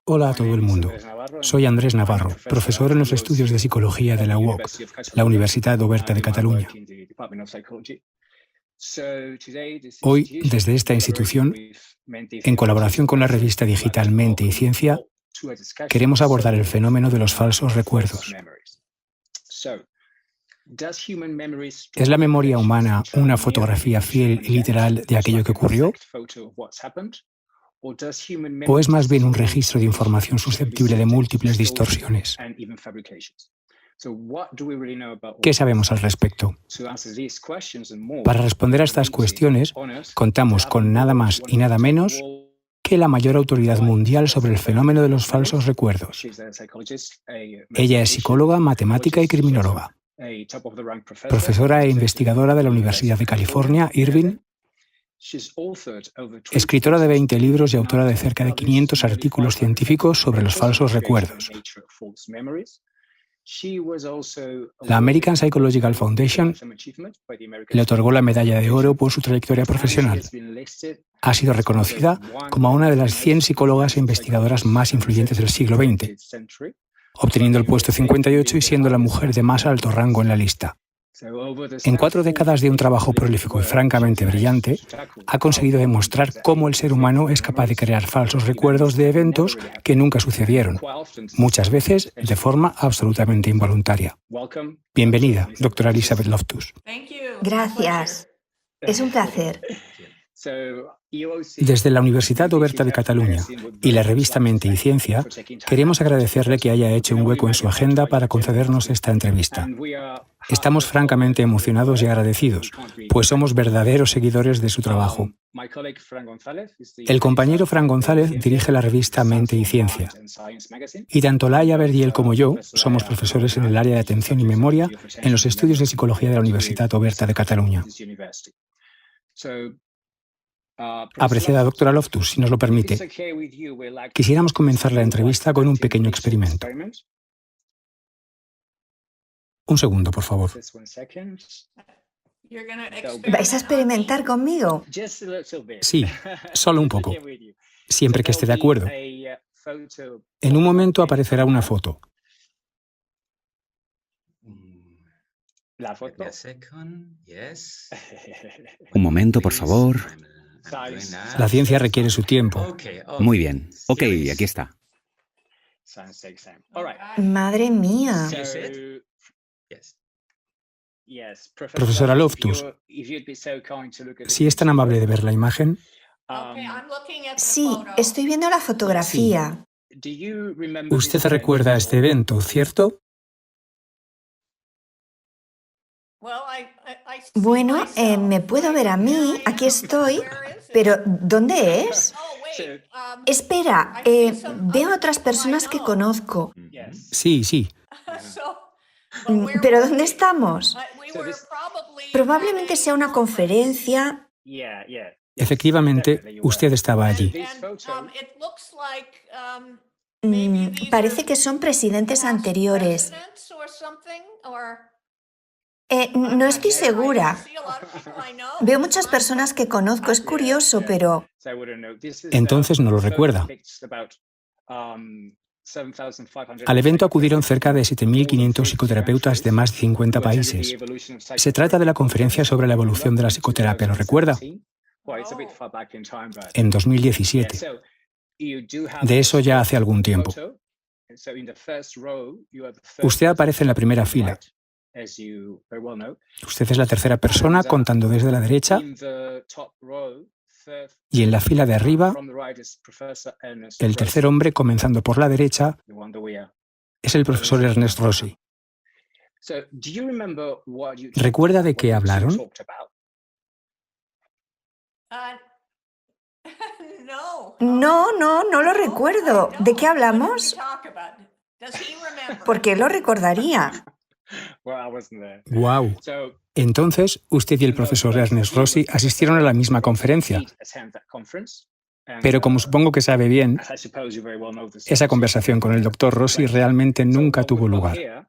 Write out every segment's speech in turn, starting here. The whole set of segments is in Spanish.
Hola a todo el mundo. Soy Andrés Navarro, profesor en los estudios de psicología de la UOC, la Universitat Oberta de Cataluña. Hoy, desde esta institución, en colaboración con la revista digital Mente y Ciencia, queremos abordar el fenómeno de los falsos recuerdos. ¿Es la memoria humana una fotografía fiel y literal de aquello que ocurrió? ¿O es más bien un registro de información susceptible de múltiples distorsiones? ¿Qué sabemos al respecto? Para responder a estas cuestiones, contamos con nada más y nada menos que la mayor autoridad mundial sobre el fenómeno de los falsos recuerdos. Ella es psicóloga, matemática y criminóloga, profesora e investigadora de la Universidad de California, Irvine, escritora de 20 libros y autora de cerca de 500 artículos científicos sobre los falsos recuerdos. La American Psychological Foundation le otorgó la medalla de oro por su trayectoria profesional. Ha sido reconocida como una de las 100 psicólogas e investigadoras más influyentes del siglo XX, obteniendo el puesto 58 y siendo la mujer de más alto rango en la lista. En 4 décadas de un trabajo prolífico y francamente brillante, ha conseguido demostrar cómo el ser humano es capaz de crear falsos recuerdos de eventos que nunca sucedieron, muchas veces de forma absolutamente involuntaria. Bienvenida, doctora Elizabeth Loftus. Gracias. Es un placer. Desde la Universitat Oberta de Cataluña y la revista Mente y Ciencia, queremos agradecerle que haya hecho un hueco en su agenda para concedernos esta entrevista. Estamos francamente emocionados y agradecidos, pues somos verdaderos seguidores de su trabajo. El compañero Fran González dirige la revista Mente y Ciencia, y tanto Laia Verdiel como yo somos profesores en el área de atención y memoria en los estudios de psicología de la Universitat Oberta de Cataluña. Apreciada doctora Loftus, si nos lo permite, quisiéramos comenzar la entrevista con un pequeño experimento. Un segundo, por favor. ¿Vais a experimentar conmigo? Sí, solo un poco, siempre que esté de acuerdo. En un momento aparecerá una foto. ¿La foto? Un momento, por favor. La ciencia requiere su tiempo. Muy bien. Ok, aquí está. Madre mía. Profesora Loftus, si es tan amable de ver la imagen. Sí, estoy viendo la fotografía. Usted recuerda este evento, ¿cierto? Bueno, me puedo ver a mí, aquí estoy, pero ¿dónde es? Espera, veo a otras personas que conozco. Sí, sí. ¿Pero dónde estamos? Probablemente sea una conferencia. Efectivamente, usted estaba allí. Parece que son presidentes anteriores. No estoy segura. Veo muchas personas que conozco, es curioso, pero... Entonces no lo recuerda. Al evento acudieron cerca de 7.500 psicoterapeutas de más de 50 países. Se trata de la conferencia sobre la evolución de la psicoterapia, ¿lo recuerda? En 2017. De eso ya hace algún tiempo. Usted aparece en la primera fila. Usted es la tercera persona contando desde la derecha, y en la fila de arriba, el tercer hombre comenzando por la derecha es el profesor Ernest Rossi. ¿Recuerda de qué hablaron? No lo recuerdo. ¿De qué hablamos? ¿Por qué lo recordaría? ¡Guau! Entonces, usted y el profesor Ernest Rossi asistieron a la misma conferencia. Pero como supongo que sabe bien, esa conversación con el doctor Rossi realmente nunca tuvo lugar.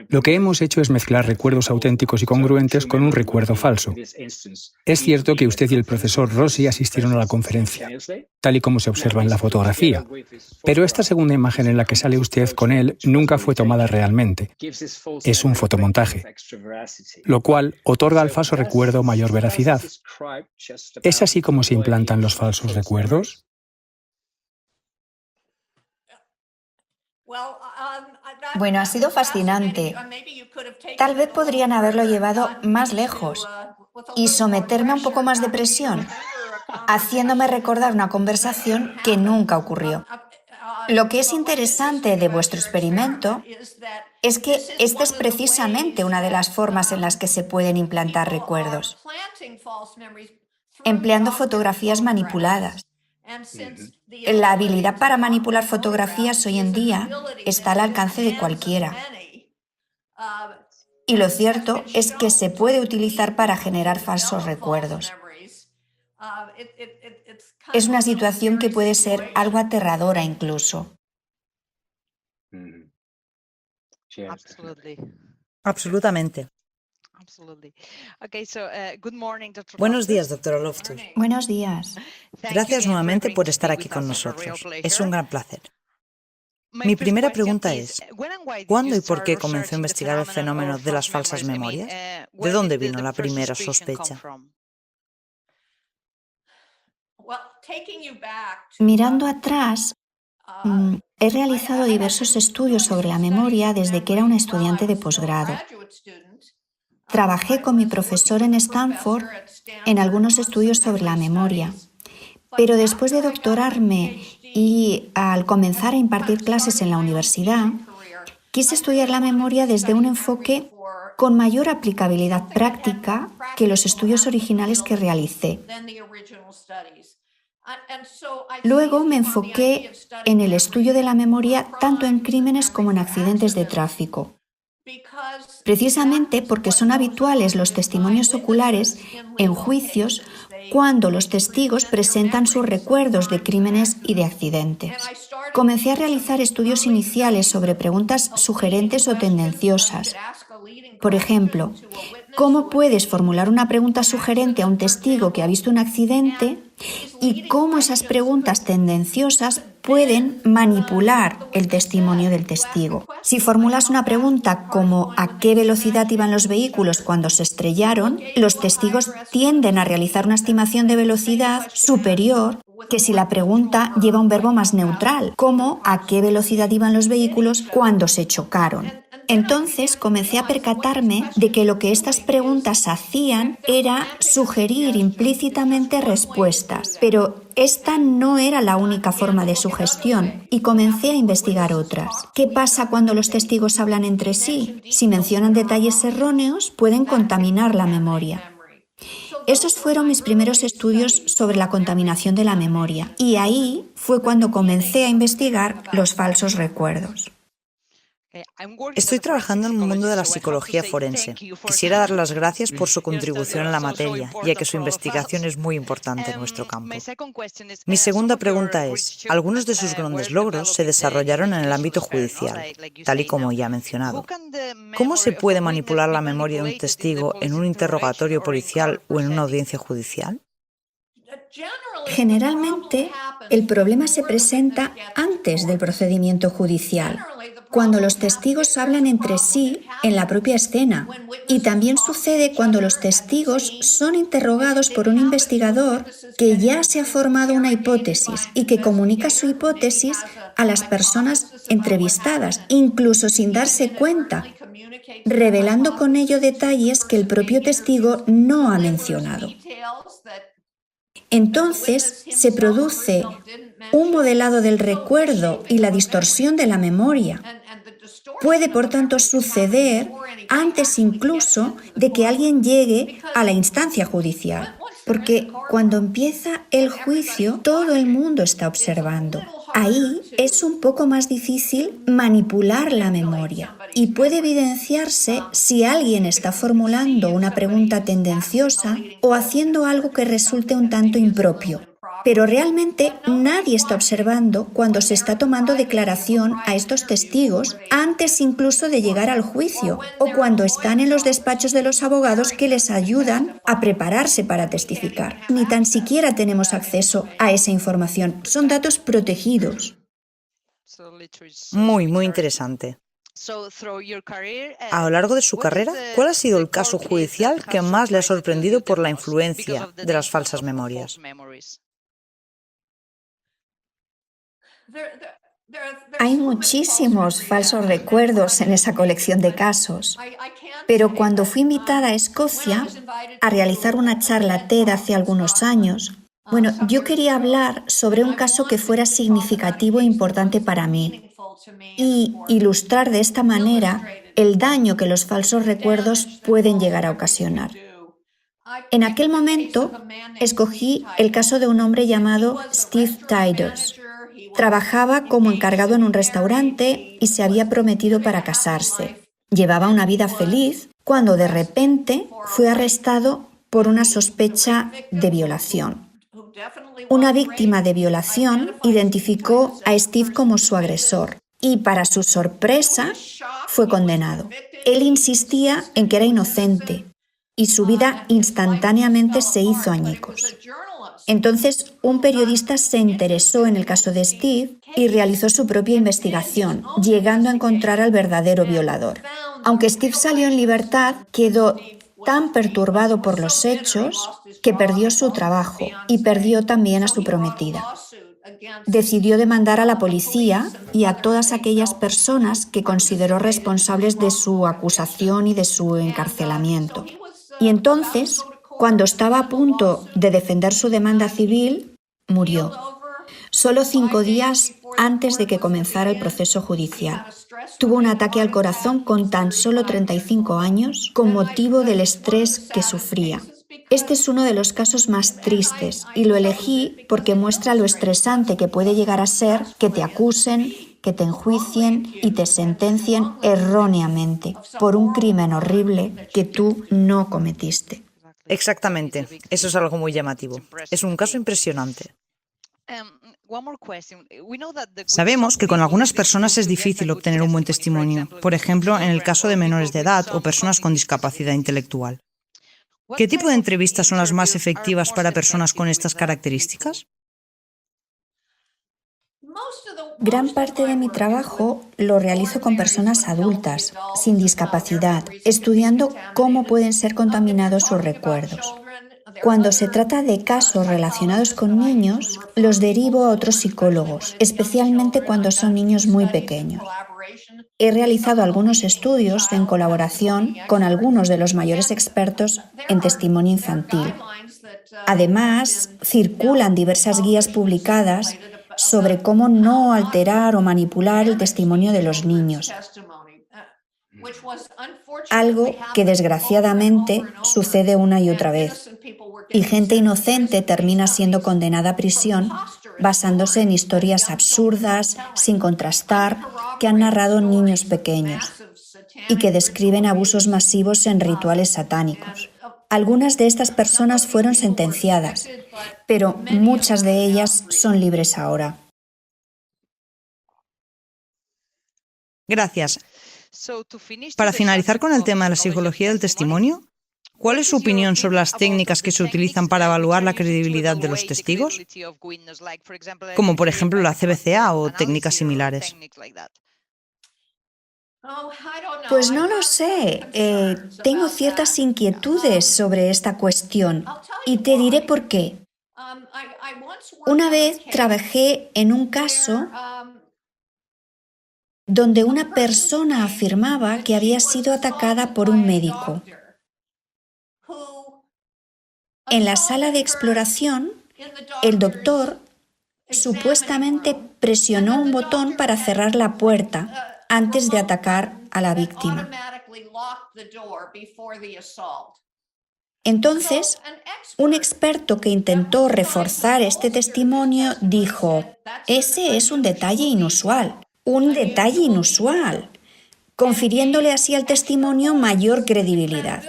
Lo que hemos hecho es mezclar recuerdos auténticos y congruentes con un recuerdo falso. Es cierto que usted y el profesor Rossi asistieron a la conferencia, tal y como se observa en la fotografía, pero esta segunda imagen en la que sale usted con él nunca fue tomada realmente. Es un fotomontaje, lo cual otorga al falso recuerdo mayor veracidad. ¿Es así como se implantan los falsos recuerdos? Bueno, ha sido fascinante. Tal vez podrían haberlo llevado más lejos y someterme a un poco más de presión, haciéndome recordar una conversación que nunca ocurrió. Lo que es interesante de vuestro experimento es que esta es precisamente una de las formas en las que se pueden implantar recuerdos, empleando fotografías manipuladas. La habilidad para manipular fotografías hoy en día está al alcance de cualquiera. Y lo cierto es que se puede utilizar para generar falsos recuerdos. Es una situación que puede ser algo aterradora incluso. Absolutamente. Buenos días, doctora Loftus. Buenos días. Gracias nuevamente por estar aquí con nosotros. Es un gran placer. Mi primera pregunta es, ¿cuándo y por qué comenzó a investigar el fenómeno de las falsas memorias? ¿De dónde vino la primera sospecha? Mirando atrás, he realizado diversos estudios sobre la memoria desde que era una estudiante de posgrado. Trabajé con mi profesor en Stanford en algunos estudios sobre la memoria, pero después de doctorarme y al comenzar a impartir clases en la universidad, quise estudiar la memoria desde un enfoque con mayor aplicabilidad práctica que los estudios originales que realicé. Luego me enfoqué en el estudio de la memoria tanto en crímenes como en accidentes de tráfico. Precisamente porque son habituales los testimonios oculares en juicios cuando los testigos presentan sus recuerdos de crímenes y de accidentes. Comencé a realizar estudios iniciales sobre preguntas sugerentes o tendenciosas. Por ejemplo, ¿cómo puedes formular una pregunta sugerente a un testigo que ha visto un accidente y cómo esas preguntas tendenciosas pueden manipular el testimonio del testigo? Si formulas una pregunta como ¿a qué velocidad iban los vehículos cuando se estrellaron?, los testigos tienden a realizar una estimación de velocidad superior que si la pregunta lleva un verbo más neutral, como ¿a qué velocidad iban los vehículos cuando se chocaron? Entonces comencé a percatarme de que lo que estas preguntas hacían era sugerir implícitamente respuestas, pero esta no era la única forma de sugestión y comencé a investigar otras. ¿Qué pasa cuando los testigos hablan entre sí? Si mencionan detalles erróneos, pueden contaminar la memoria. Esos fueron mis primeros estudios sobre la contaminación de la memoria y ahí fue cuando comencé a investigar los falsos recuerdos. Estoy trabajando en el mundo de la psicología forense. Quisiera dar las gracias por su contribución en la materia, ya que su investigación es muy importante en nuestro campo. Mi segunda pregunta es, algunos de sus grandes logros se desarrollaron en el ámbito judicial, tal y como ya he mencionado. ¿Cómo se puede manipular la memoria de un testigo en un interrogatorio policial o en una audiencia judicial? Generalmente, el problema se presenta antes del procedimiento judicial, cuando los testigos hablan entre sí en la propia escena. Y también sucede cuando los testigos son interrogados por un investigador que ya se ha formado una hipótesis y que comunica su hipótesis a las personas entrevistadas, incluso sin darse cuenta, revelando con ello detalles que el propio testigo no ha mencionado. Entonces se produce un modelado del recuerdo y la distorsión de la memoria. Puede, por tanto, suceder antes incluso de que alguien llegue a la instancia judicial, porque cuando empieza el juicio, todo el mundo está observando. Ahí es un poco más difícil manipular la memoria y puede evidenciarse si alguien está formulando una pregunta tendenciosa o haciendo algo que resulte un tanto impropio. Pero realmente nadie está observando cuando se está tomando declaración a estos testigos antes incluso de llegar al juicio o cuando están en los despachos de los abogados que les ayudan a prepararse para testificar. Ni tan siquiera tenemos acceso a esa información. Son datos protegidos. Muy, muy interesante. A lo largo de su carrera, ¿cuál ha sido el caso judicial que más le ha sorprendido por la influencia de las falsas memorias? Hay muchísimos falsos recuerdos en esa colección de casos, pero cuando fui invitada a Escocia a realizar una charla TED hace algunos años, yo quería hablar sobre un caso que fuera significativo e importante para mí y ilustrar de esta manera el daño que los falsos recuerdos pueden llegar a ocasionar. En aquel momento, escogí el caso de un hombre llamado Steve Tiders. Trabajaba como encargado en un restaurante y se había prometido para casarse. Llevaba una vida feliz cuando de repente fue arrestado por una sospecha de violación. Una víctima de violación identificó a Steve como su agresor y, para su sorpresa, fue condenado. Él insistía en que era inocente y su vida instantáneamente se hizo añicos. Entonces, un periodista se interesó en el caso de Steve y realizó su propia investigación, llegando a encontrar al verdadero violador. Aunque Steve salió en libertad, quedó tan perturbado por los hechos que perdió su trabajo y perdió también a su prometida. Decidió demandar a la policía y a todas aquellas personas que consideró responsables de su acusación y de su encarcelamiento. Y entonces, cuando estaba a punto de defender su demanda civil, murió. Solo 5 días antes de que comenzara el proceso judicial. Tuvo un ataque al corazón con tan solo 35 años con motivo del estrés que sufría. Este es uno de los casos más tristes y lo elegí porque muestra lo estresante que puede llegar a ser que te acusen, que te enjuicien y te sentencien erróneamente por un crimen horrible que tú no cometiste. Exactamente, eso es algo muy llamativo. Es un caso impresionante. Sabemos que con algunas personas es difícil obtener un buen testimonio, por ejemplo, en el caso de menores de edad o personas con discapacidad intelectual. ¿Qué tipo de entrevistas son las más efectivas para personas con estas características? Gran parte de mi trabajo lo realizo con personas adultas, sin discapacidad, estudiando cómo pueden ser contaminados sus recuerdos. Cuando se trata de casos relacionados con niños, los derivo a otros psicólogos, especialmente cuando son niños muy pequeños. He realizado algunos estudios en colaboración con algunos de los mayores expertos en testimonio infantil. Además, circulan diversas guías publicadas sobre cómo no alterar o manipular el testimonio de los niños. Algo que desgraciadamente sucede una y otra vez. Y gente inocente termina siendo condenada a prisión basándose en historias absurdas, sin contrastar, que han narrado niños pequeños y que describen abusos masivos en rituales satánicos. Algunas de estas personas fueron sentenciadas, pero muchas de ellas son libres ahora. Gracias. Para finalizar con el tema de la psicología del testimonio, ¿cuál es su opinión sobre las técnicas que se utilizan para evaluar la credibilidad de los testigos? Como por ejemplo la CBCA o técnicas similares. Pues no lo sé. Tengo ciertas inquietudes sobre esta cuestión y te diré por qué. Una vez trabajé en un caso donde una persona afirmaba que había sido atacada por un médico. En la sala de exploración, el doctor supuestamente presionó un botón para cerrar la puerta antes de atacar a la víctima. Entonces, un experto que intentó reforzar este testimonio dijo: «Ese es un detalle inusual, confiriéndole así al testimonio mayor credibilidad».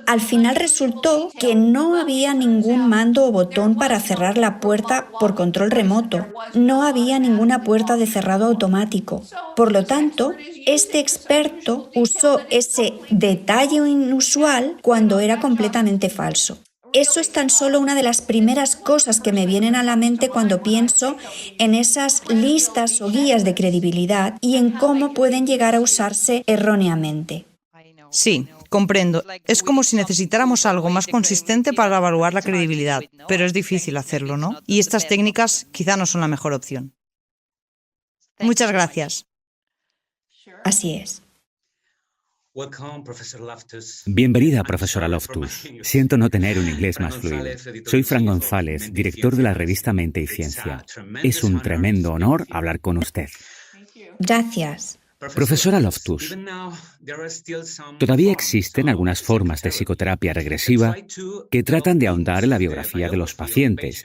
Al final resultó que no había ningún mando o botón para cerrar la puerta por control remoto. No había ninguna puerta de cerrado automático. Por lo tanto, este experto usó ese detalle inusual cuando era completamente falso. Eso es tan solo una de las primeras cosas que me vienen a la mente cuando pienso en esas listas o guías de credibilidad y en cómo pueden llegar a usarse erróneamente. Sí, comprendo. Es como si necesitáramos algo más consistente para evaluar la credibilidad, pero es difícil hacerlo, ¿no? Y estas técnicas quizá no son la mejor opción. Muchas gracias. Así es. Bienvenida, profesora Loftus. Siento no tener un inglés más fluido. Soy Fran González, director de la revista Mente y Ciencia. Es un tremendo honor hablar con usted. Gracias. Profesora Loftus, todavía existen algunas formas de psicoterapia regresiva que tratan de ahondar en la biografía de los pacientes,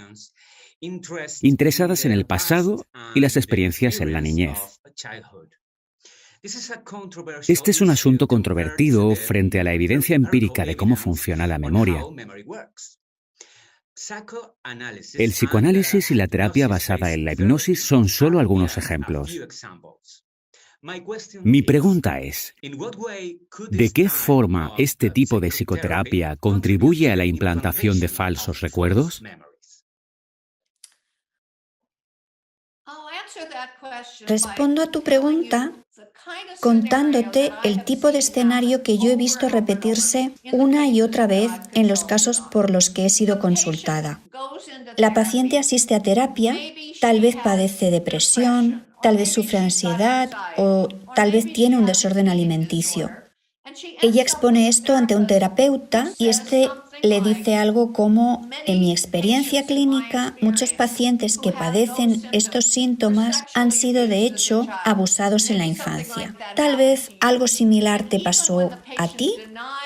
interesadas en el pasado y las experiencias en la niñez. Este es un asunto controvertido frente a la evidencia empírica de cómo funciona la memoria. El psicoanálisis y la terapia basada en la hipnosis son solo algunos ejemplos. Mi pregunta es, ¿de qué forma este tipo de psicoterapia contribuye a la implantación de falsos recuerdos? Respondo a tu pregunta contándote el tipo de escenario que yo he visto repetirse una y otra vez en los casos por los que he sido consultada. La paciente asiste a terapia, tal vez padece depresión, tal vez sufre ansiedad o tal vez tiene un desorden alimenticio. Ella expone esto ante un terapeuta y este le dice algo como: en mi experiencia clínica, muchos pacientes que padecen estos síntomas han sido de hecho abusados en la infancia. Tal vez algo similar te pasó a ti.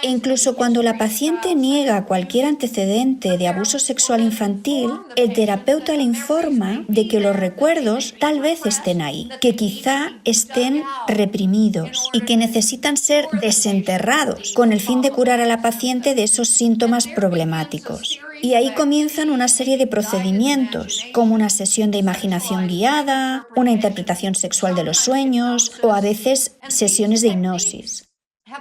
E incluso cuando la paciente niega cualquier antecedente de abuso sexual infantil, el terapeuta le informa de que los recuerdos tal vez estén ahí, que quizá estén reprimidos y que necesitan ser desenterrados con el fin de curar a la paciente de esos síntomas problemáticos. Y ahí comienzan una serie de procedimientos, como una sesión de imaginación guiada, una interpretación sexual de los sueños o a veces sesiones de hipnosis.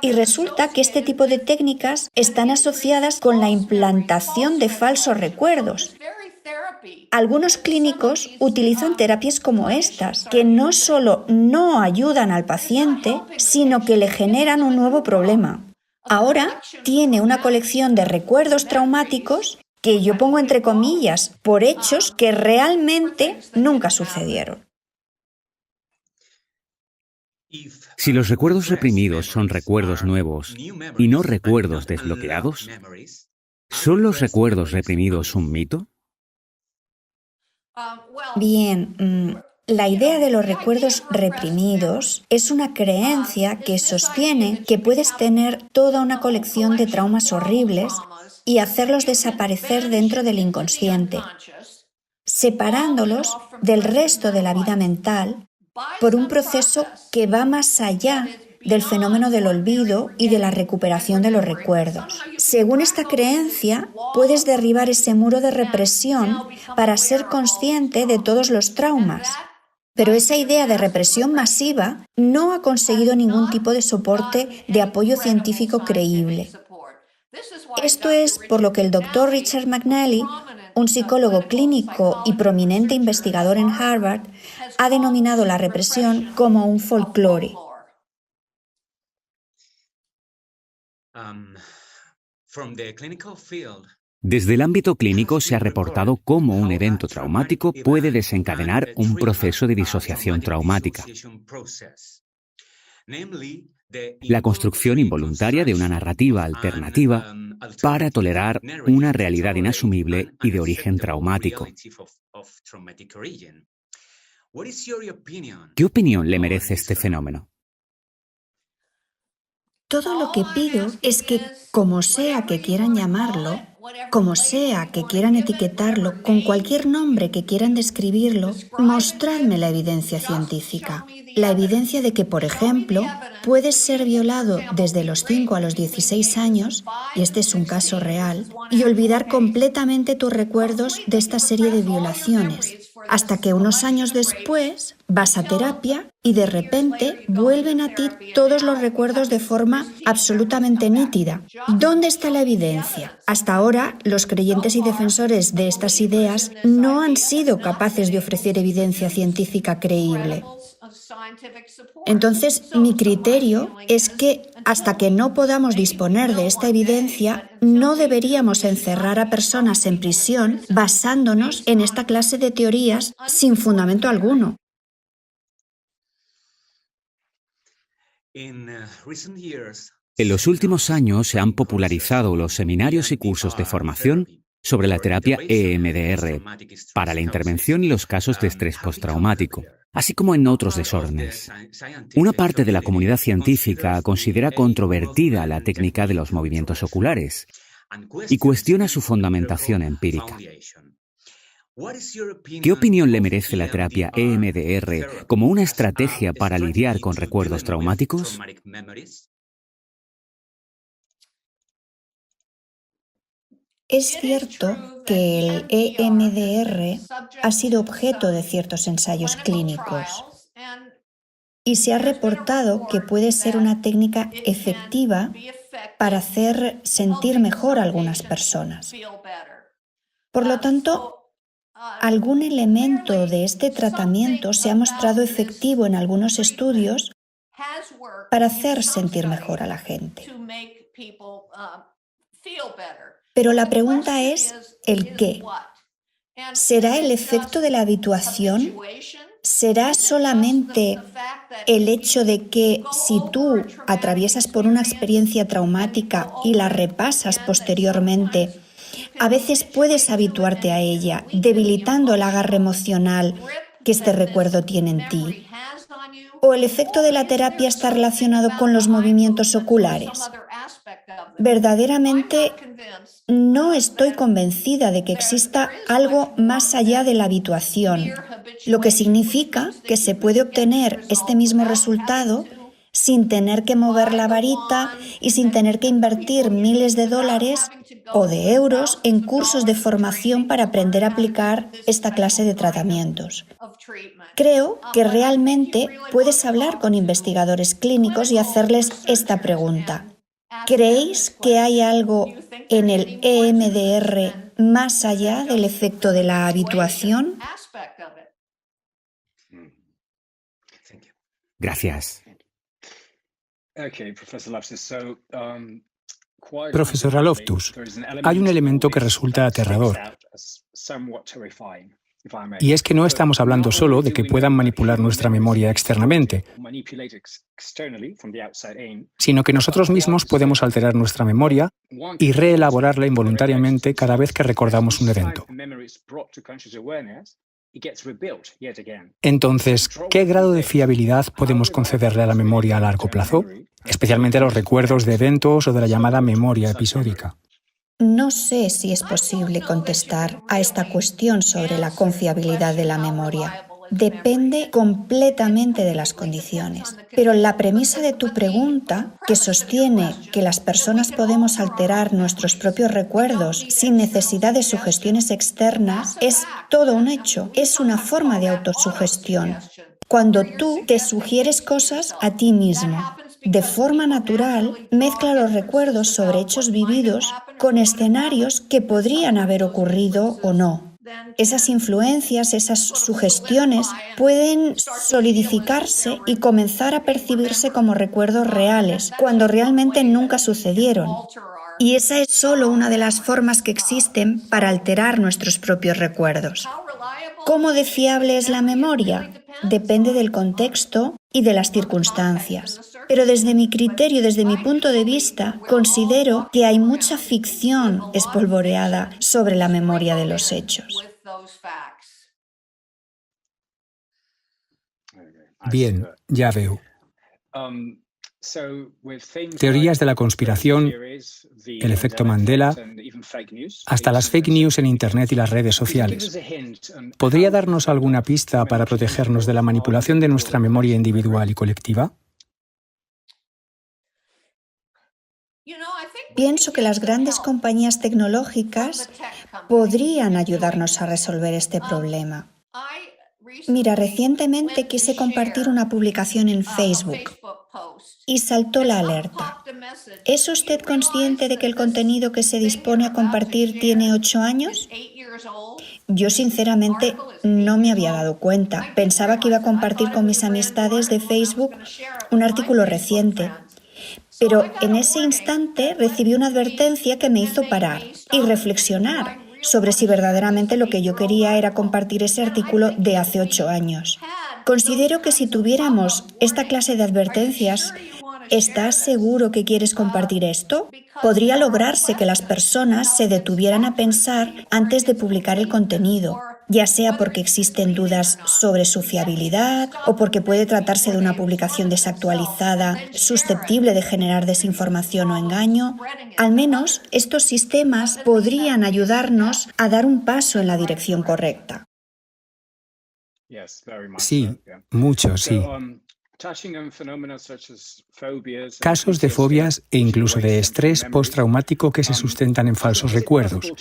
Y resulta que este tipo de técnicas están asociadas con la implantación de falsos recuerdos. Algunos clínicos utilizan terapias como estas, que no solo no ayudan al paciente, sino que le generan un nuevo problema. Ahora tiene una colección de recuerdos traumáticos que yo pongo entre comillas por hechos que realmente nunca sucedieron. Si los recuerdos reprimidos son recuerdos nuevos y no recuerdos desbloqueados, ¿son los recuerdos reprimidos un mito? Bien, la idea de los recuerdos reprimidos es una creencia que sostiene que puedes tener toda una colección de traumas horribles y hacerlos desaparecer dentro del inconsciente, separándolos del resto de la vida mental por un proceso que va más allá del fenómeno del olvido y de la recuperación de los recuerdos. Según esta creencia, puedes derribar ese muro de represión para ser consciente de todos los traumas. Pero esa idea de represión masiva no ha conseguido ningún tipo de soporte de apoyo científico creíble. Esto es por lo que el Dr. Richard McNally, un psicólogo clínico y prominente investigador en Harvard, ha denominado la represión como un folclore. Desde el ámbito clínico se ha reportado cómo un evento traumático puede desencadenar un proceso de disociación traumática. La construcción involuntaria de una narrativa alternativa para tolerar una realidad inasumible y de origen traumático. ¿Qué opinión le merece este fenómeno? Todo lo que pido es que, como sea que quieran llamarlo, como sea que quieran etiquetarlo, con cualquier nombre que quieran describirlo, mostradme la evidencia científica. La evidencia de que, por ejemplo, puedes ser violado desde los 5 a los 16 años, y este es un caso real, y olvidar completamente tus recuerdos de esta serie de violaciones, hasta que unos años después vas a terapia y de repente vuelven a ti todos los recuerdos de forma absolutamente nítida. ¿Dónde está la evidencia? Hasta ahora, los creyentes y defensores de estas ideas no han sido capaces de ofrecer evidencia científica creíble. Entonces, mi criterio es que hasta que no podamos disponer de esta evidencia, no deberíamos encerrar a personas en prisión basándonos en esta clase de teorías sin fundamento alguno. En los últimos años se han popularizado los seminarios y cursos de formación sobre la terapia EMDR para la intervención y los casos de estrés postraumático, así como en otros desórdenes. Una parte de la comunidad científica considera controvertida la técnica de los movimientos oculares y cuestiona su fundamentación empírica. ¿Qué opinión le merece la terapia EMDR como una estrategia para lidiar con recuerdos traumáticos? Es cierto que el EMDR ha sido objeto de ciertos ensayos clínicos y se ha reportado que puede ser una técnica efectiva para hacer sentir mejor a algunas personas. Por lo tanto, algún elemento de este tratamiento se ha mostrado efectivo en algunos estudios para hacer sentir mejor a la gente. Pero la pregunta es el qué. ¿Será el efecto de la habituación? ¿Será solamente el hecho de que si tú atraviesas por una experiencia traumática y la repasas posteriormente, a veces puedes habituarte a ella, debilitando el agarre emocional que este recuerdo tiene en ti? ¿O el efecto de la terapia está relacionado con los movimientos oculares? Verdaderamente no estoy convencida de que exista algo más allá de la habituación, lo que significa que se puede obtener este mismo resultado sin tener que mover la varita y sin tener que invertir miles de dólares o de euros en cursos de formación para aprender a aplicar esta clase de tratamientos. Creo que realmente puedes hablar con investigadores clínicos y hacerles esta pregunta. ¿Creéis que hay algo en el EMDR más allá del efecto de la habituación? Gracias. Profesora Loftus, hay un elemento que resulta aterrador. Y es que no estamos hablando solo de que puedan manipular nuestra memoria externamente, sino que nosotros mismos podemos alterar nuestra memoria y reelaborarla involuntariamente cada vez que recordamos un evento. Entonces, ¿qué grado de fiabilidad podemos concederle a la memoria a largo plazo? Especialmente a los recuerdos de eventos o de la llamada memoria episódica. No sé si es posible contestar a esta cuestión sobre la confiabilidad de la memoria. Depende completamente de las condiciones. Pero la premisa de tu pregunta, que sostiene que las personas podemos alterar nuestros propios recuerdos sin necesidad de sugestiones externas, es todo un hecho. Es una forma de autosugestión. Cuando tú te sugieres cosas a ti mismo, de forma natural, mezcla los recuerdos sobre hechos vividos con escenarios que podrían haber ocurrido o no. Esas influencias, esas sugestiones pueden solidificarse y comenzar a percibirse como recuerdos reales, cuando realmente nunca sucedieron. Y esa es solo una de las formas que existen para alterar nuestros propios recuerdos. ¿Cómo de fiable es la memoria? Depende del contexto y de las circunstancias. Pero desde mi criterio, desde mi punto de vista, considero que hay mucha ficción espolvoreada sobre la memoria de los hechos. Bien, ya veo. Teorías de la conspiración, el efecto Mandela, hasta las fake news en Internet y las redes sociales. ¿Podría darnos alguna pista para protegernos de la manipulación de nuestra memoria individual y colectiva? Pienso que las grandes compañías tecnológicas podrían ayudarnos a resolver este problema. Mira, recientemente quise compartir una publicación en Facebook y saltó la alerta. ¿Es usted consciente de que el contenido que se dispone a compartir tiene 8 años? Yo sinceramente no me había dado cuenta. Pensaba que iba a compartir con mis amistades de Facebook un artículo reciente. Pero en ese instante recibí una advertencia que me hizo parar y reflexionar sobre si verdaderamente lo que yo quería era compartir ese artículo de hace 8 años. Considero que si tuviéramos esta clase de advertencias, ¿estás seguro que quieres compartir esto? Podría lograrse que las personas se detuvieran a pensar antes de publicar el contenido, ya sea porque existen dudas sobre su fiabilidad o porque puede tratarse de una publicación desactualizada, susceptible de generar desinformación o engaño. Al menos estos sistemas podrían ayudarnos a dar un paso en la dirección correcta. Sí, mucho, sí. Casos de fobias e incluso de estrés postraumático que se sustentan en falsos recuerdos.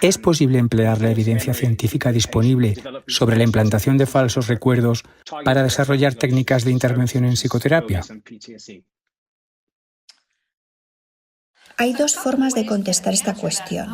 ¿Es posible emplear la evidencia científica disponible sobre la implantación de falsos recuerdos para desarrollar técnicas de intervención en psicoterapia? Hay dos formas de contestar esta cuestión.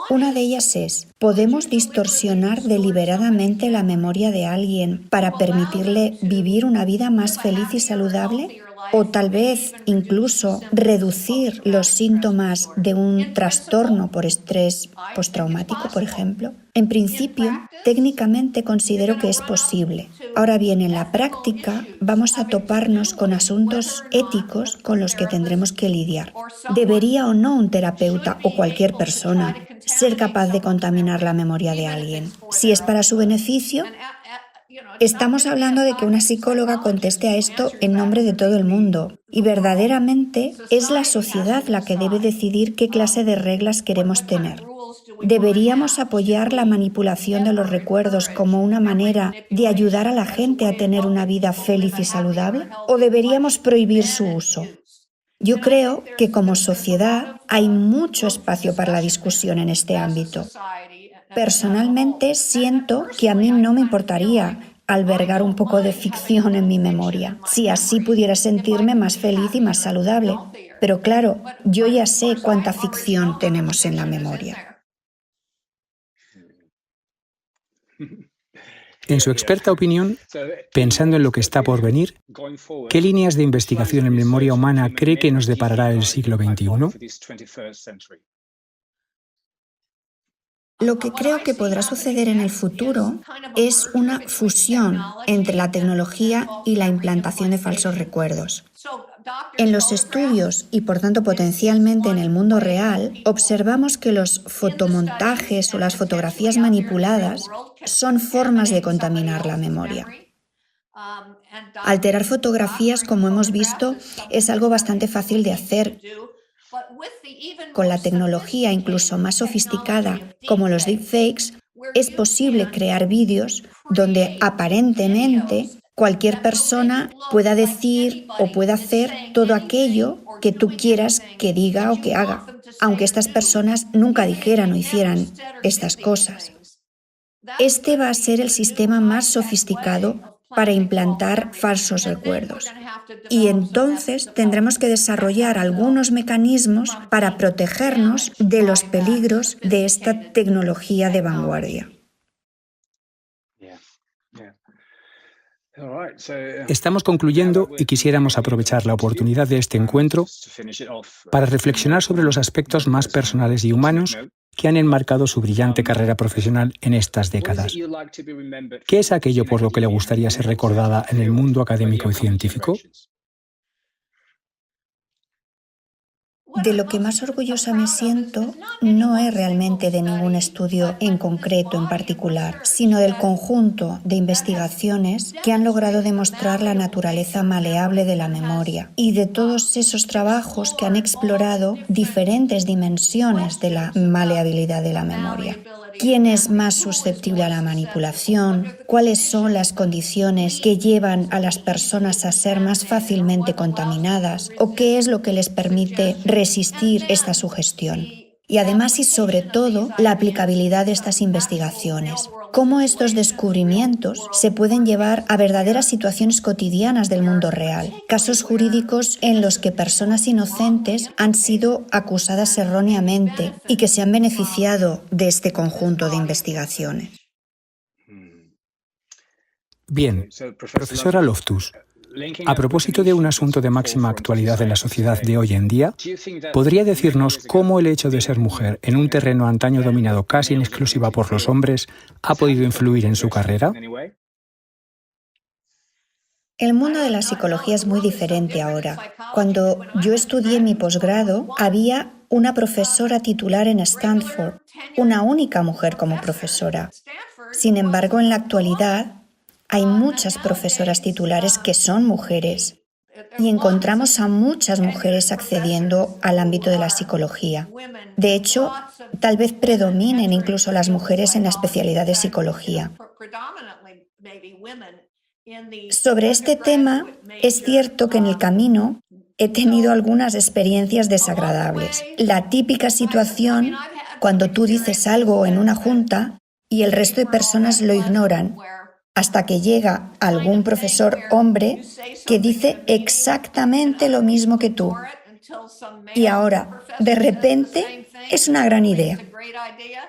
Una de ellas es, ¿podemos distorsionar deliberadamente la memoria de alguien para permitirle vivir una vida más feliz y saludable? O tal vez incluso reducir los síntomas de un trastorno por estrés postraumático, por ejemplo. En principio, técnicamente considero que es posible. Ahora bien, en la práctica vamos a toparnos con asuntos éticos con los que tendremos que lidiar. ¿Debería o no un terapeuta o cualquier persona ser capaz de contaminar la memoria de alguien? Si es para su beneficio, estamos hablando de que una psicóloga conteste a esto en nombre de todo el mundo. Y verdaderamente es la sociedad la que debe decidir qué clase de reglas queremos tener. ¿Deberíamos apoyar la manipulación de los recuerdos como una manera de ayudar a la gente a tener una vida feliz y saludable? ¿O deberíamos prohibir su uso? Yo creo que como sociedad hay mucho espacio para la discusión en este ámbito. Personalmente siento que a mí no me importaría albergar un poco de ficción en mi memoria, si así pudiera sentirme más feliz y más saludable. Pero claro, yo ya sé cuánta ficción tenemos en la memoria. En su experta opinión, pensando en lo que está por venir, ¿qué líneas de investigación en memoria humana cree que nos deparará el siglo XXI? Lo que creo que podrá suceder en el futuro es una fusión entre la tecnología y la implantación de falsos recuerdos. En los estudios y, por tanto, potencialmente en el mundo real, observamos que los fotomontajes o las fotografías manipuladas son formas de contaminar la memoria. Alterar fotografías, como hemos visto, es algo bastante fácil de hacer. Con la tecnología incluso más sofisticada, como los deepfakes, es posible crear vídeos donde aparentemente cualquier persona pueda decir o pueda hacer todo aquello que tú quieras que diga o que haga, aunque estas personas nunca dijeran o hicieran estas cosas. Este va a ser el sistema más sofisticado para implantar falsos recuerdos. Y entonces tendremos que desarrollar algunos mecanismos para protegernos de los peligros de esta tecnología de vanguardia. Estamos concluyendo y quisiéramos aprovechar la oportunidad de este encuentro para reflexionar sobre los aspectos más personales y humanos que han enmarcado su brillante carrera profesional en estas décadas. ¿Qué es aquello por lo que le gustaría ser recordada en el mundo académico y científico? De lo que más orgullosa me siento no es realmente de ningún estudio en concreto, en particular, sino del conjunto de investigaciones que han logrado demostrar la naturaleza maleable de la memoria y de todos esos trabajos que han explorado diferentes dimensiones de la maleabilidad de la memoria. ¿Quién es más susceptible a la manipulación? ¿Cuáles son las condiciones que llevan a las personas a ser más fácilmente contaminadas? ¿O qué es lo que les permite resistir esta sugestión? Y además y sobre todo, la aplicabilidad de estas investigaciones. Cómo estos descubrimientos se pueden llevar a verdaderas situaciones cotidianas del mundo real. Casos jurídicos en los que personas inocentes han sido acusadas erróneamente y que se han beneficiado de este conjunto de investigaciones. Bien, profesora Loftus, a propósito de un asunto de máxima actualidad en la sociedad de hoy en día, ¿podría decirnos cómo el hecho de ser mujer en un terreno antaño dominado casi en exclusiva por los hombres ha podido influir en su carrera? El mundo de la psicología es muy diferente ahora. Cuando yo estudié mi posgrado, había una profesora titular en Stanford, una única mujer como profesora. Sin embargo, en la actualidad, hay muchas profesoras titulares que son mujeres y encontramos a muchas mujeres accediendo al ámbito de la psicología. De hecho, tal vez predominen incluso las mujeres en la especialidad de psicología. Sobre este tema, es cierto que en el camino he tenido algunas experiencias desagradables. La típica situación cuando tú dices algo en una junta y el resto de personas lo ignoran, hasta que llega algún profesor hombre que dice exactamente lo mismo que tú. Y ahora, de repente, es una gran idea.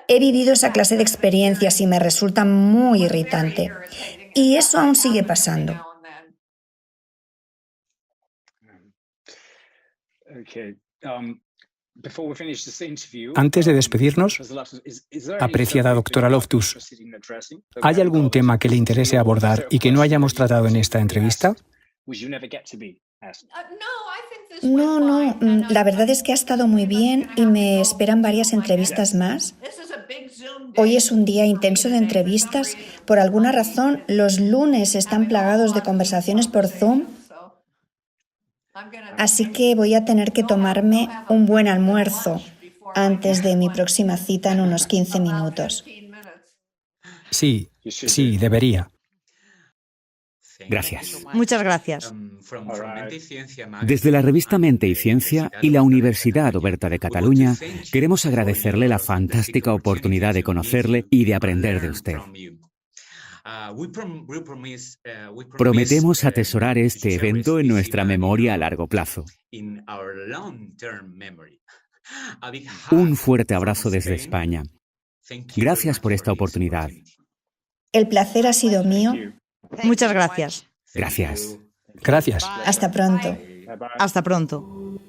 He vivido esa clase de experiencias y me resulta muy irritante. Y eso aún sigue pasando. Antes de despedirnos, apreciada doctora Loftus, ¿hay algún tema que le interese abordar y que no hayamos tratado en esta entrevista? No, la verdad es que ha estado muy bien y me esperan varias entrevistas más. Hoy es un día intenso de entrevistas. Por alguna razón, los lunes están plagados de conversaciones por Zoom. Así que voy a tener que tomarme un buen almuerzo antes de mi próxima cita en unos 15 minutos. Sí, debería. Gracias. Muchas gracias. Desde la revista Mente y Ciencia y la Universidad Oberta de Cataluña, queremos agradecerle la fantástica oportunidad de conocerle y de aprender de usted. Prometemos atesorar este evento en nuestra memoria a largo plazo. Un fuerte abrazo desde España. Gracias por esta oportunidad. El placer ha sido mío. Muchas gracias. Gracias. Gracias. Hasta pronto. Hasta pronto.